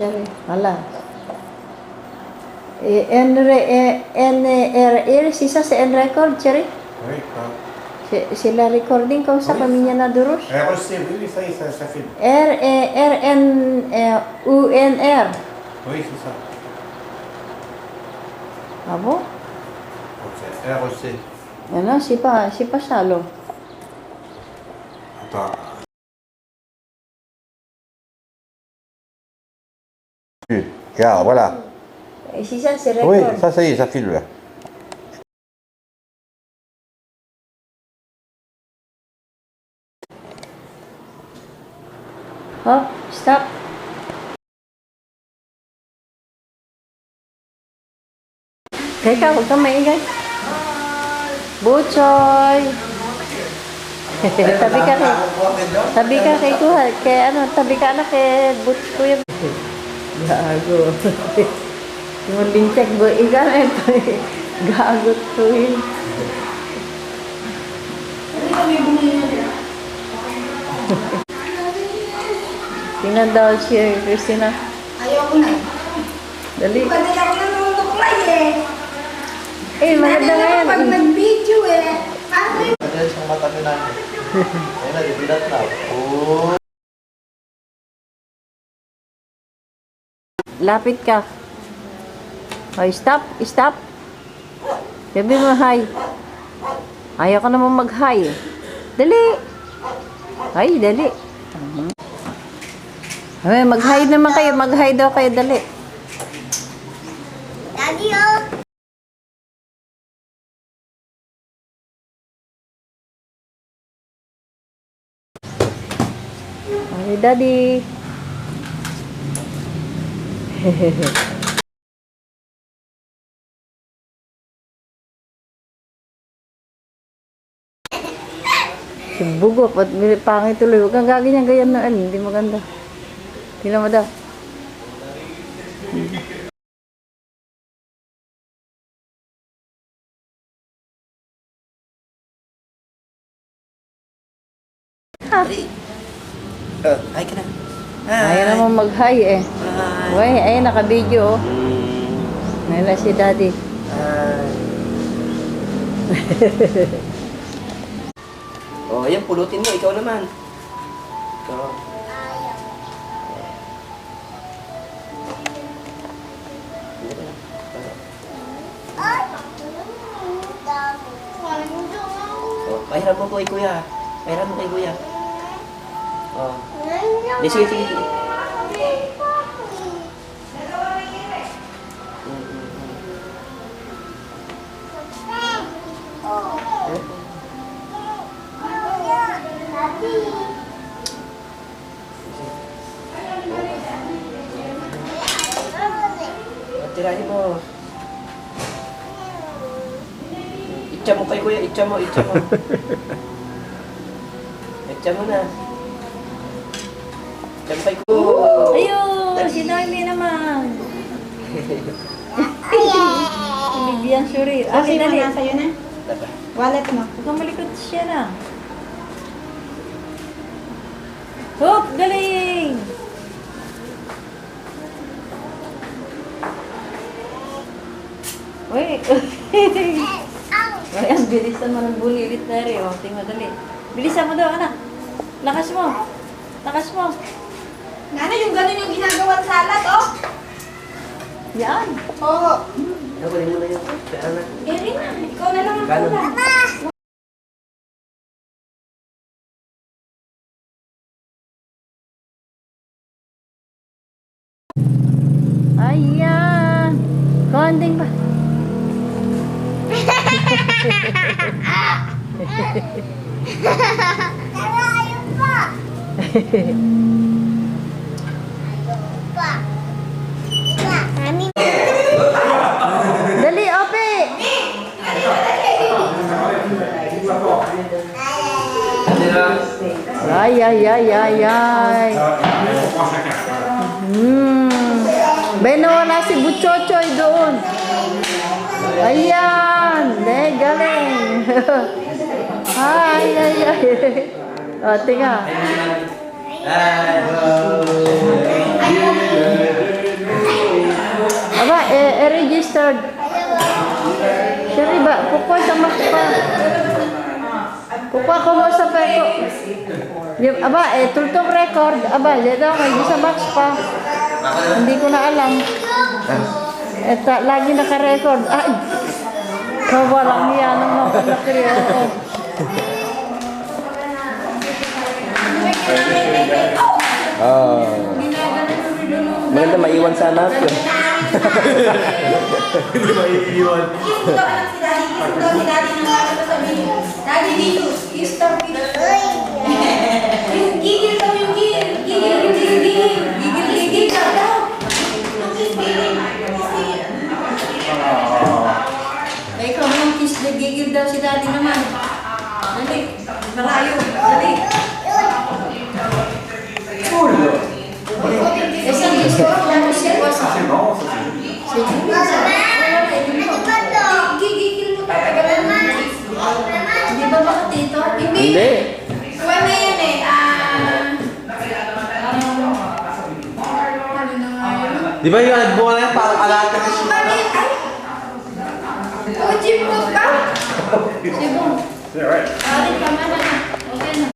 Hala. Sisa sa record, Cherry? Oui, Sila recording kau sa kaminya na duros? oui, ça filme. UNR. Oui, c'est ça. Ah bon? Ok, REC. Ano, si pa Salo. Attends. Regarde, voilà. Sisa si record. Oui, ça y est, ça filme là. Oh, stop. Teka, huwag kang maingay. Butchoy! tabi ka kay Kuha. Tabi ka na kay Butch ko yung... Gago. Yung linchek bo, ika na ito eh. Gago to eh. Tingnan daw siya, Christina. Ayaw ko na. Dali. Pwede ako nanuntuklay eh. Maganda nga yan. Pag nag-video eh. Ano yun? Ada isang mata ko na. Ayun na, dibilat na. Oh. Lapit ka. Ay, stop. Stop. Sabi mo, hi. Ayaw ka naman mag-hi. Dali. Ay, dali. Ay, mag-hi naman kayo. Mag-hi daw kayo. Dali. Daddy oh. Ay, daddy. Bugok at pangit tuloy. Huwag kang gaganyan-ganyan na. Hindi maganda. Tingnan mo daw. Ay ka na. Ayaw naman mag-hi eh. Uy, ay naka-video oh. Ngayon na si daddy. Oh, ayan, pulutin mo. Ikaw naman. Ikaw. Oh, pahiram mo kay kuya. Pahiram mo kay kuya. Oh. Di, sige, sige, sige. Tirahin mo. Itcha mo kay kuya, itcha mo, itcha mo. Itcha mo na. Itcha mo kay kuya. Ayun! Si Noemi naman. Bibigyan suri. Kasi Okay, dali. mo nasa yun eh. Tapa. Wallet mo. Huwag kang malikot siya na. Hook! Galing! Uy! Ay, ang bilisan mo ng bully ulit na rin. O, tingnan dali. Bilisan mo daw, anak. Lakas mo. Lakas mo. Nana, yung ganun yung ginagawa sa salad oh. Yan. Oo. Nakunin mo na yun. Kaya na. Gary na. Ikaw na lang ang Kano? kulang. Ayan. Konting pa. Pero ayaw pa. Mami. Dali, Ope! Ay, ay, ay, ay, ay. Bay, nawala si Butchochoy doon. Ayan. Galing. Ay, ay, ay. O, tinga. Ay, record. Siyari ba? Kukuha sa max pa. Kukuha ko mo sa peko. Aba, tultong record. Aba, dito ako, hindi sa max pa. Hindi ko na alam. Lagi naka-record. Ay! Kawalang niya ng mga kalakri ako. Maganda maiwan sana ako. Kiss daw si Daddy. Kiss daw si Daddy ng mga sasabihin. Daddy dito. Kiss daw. Yung gigil daw yung gigil. Gigil daw. Kiss gigil. Ikaw naman kiss the gigil daw si Daddy naman. Dali. Malayo. Dali. Gigigil mo tatagalan mo. Hindi ba bakit dito? Hindi. Kuwan na yan eh. Di ba yung nagbuka na yan para alata na siya? Ujim mo ba? Sibong. Arit ka man na. Okay na.